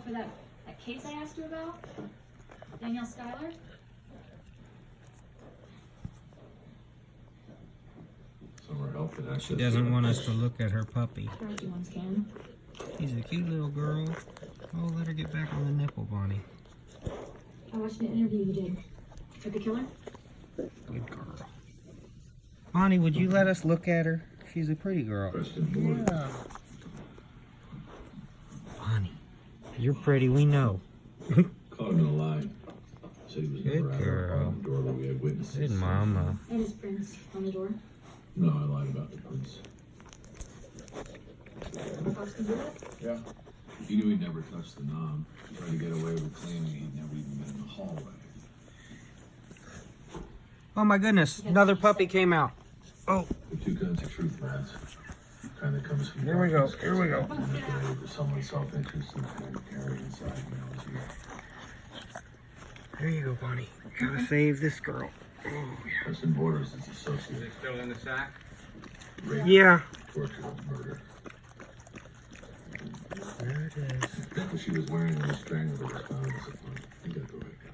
for that case I asked you about? Danielle Schuyler? Somewhere helping us. She doesn't want us to look at her puppy. Dorothy once can. She's a cute little girl. Oh, let her get back on the nipple, Bonnie. I watched an interview you did. With the killer? Good girl. Bonnie, would you let us look at her? She's a pretty girl. Yeah. Bonnie, you're pretty, we know. Caught him in a lie. Said he was Good never at our girl. apartment door, but we had witnesses. Good mama. And his prints on the door. No, I lied about the prints. The cops can do that? Yeah. He knew he'd never touched the knob. He tried to get away with claiming he'd never even been in the hallway. Oh my goodness, another puppy came out. Oh, The two kinds of truth, lads. Kind that comes from here we go, darkness, here we go. manipulated for someone's self-interest and kind of carried inside, you know, as you. There you go, Bonnie. Gotta save this girl. Oh, yeah. Preston Borders is associated. Still in the sack? Rape, Yeah. torture, murder. There it is. What she was wearing on the strangler that was found was a phone. You got the right guy.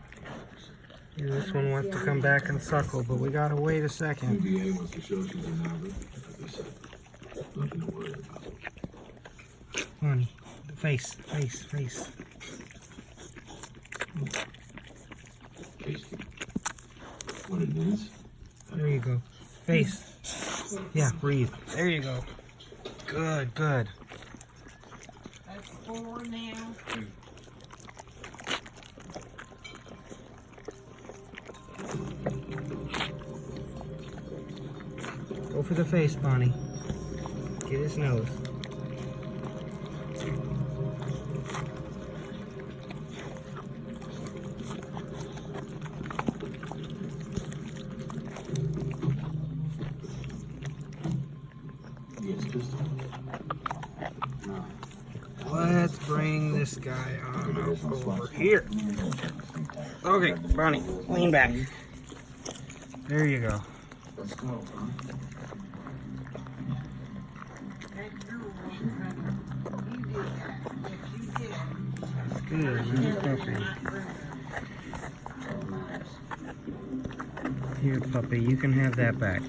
Yeah, this one wants to come back and suckle, but we gotta wait a second. UVA wants to show she's a novice. That's what they said. Nothing to worry about. Bonnie, face. Tasty. What it is? There you go. Face. Yeah, breathe. There you go. Good. That's 4 now. Go for the face, Bonnie. Get his nose. Yes, pistol. No. Let's bring this guy on over here. Okay, Bonnie, lean back. There you go. Let's go, huh? You did that. Yes, you did. Good, little puppy. Here, puppy, you can have that back.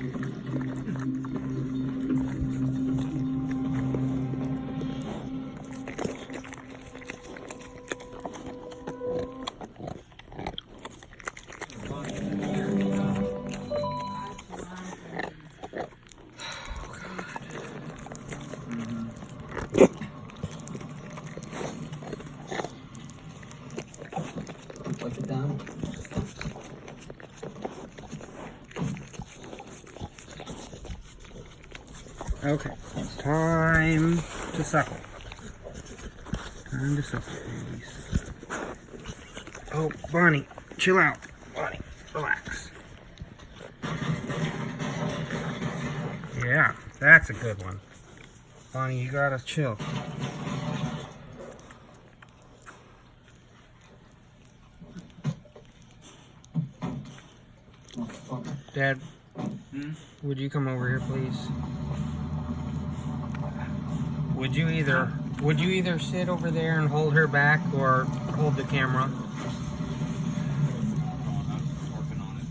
Wipe it down. Okay, time to suckle. Time to suckle, babies. Oh, Bonnie, chill out. Bonnie, relax. Yeah, that's a good one. Bonnie, you gotta chill. Dad, would you come over here, please? Would you either sit over there and hold her back or hold the camera? I'm working on it.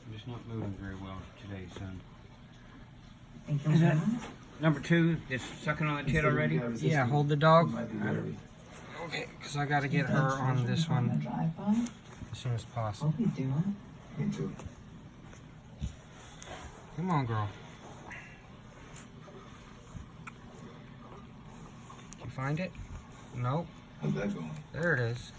I'm just not moving very well today, son. Is that number 2? Is sucking on the tit already? Yeah, hold the dog. Okay, because I got to get her on this one as soon as possible. What are you doing? Me too. Come on, girl. Did you find it? Nope. How's that going? There it is.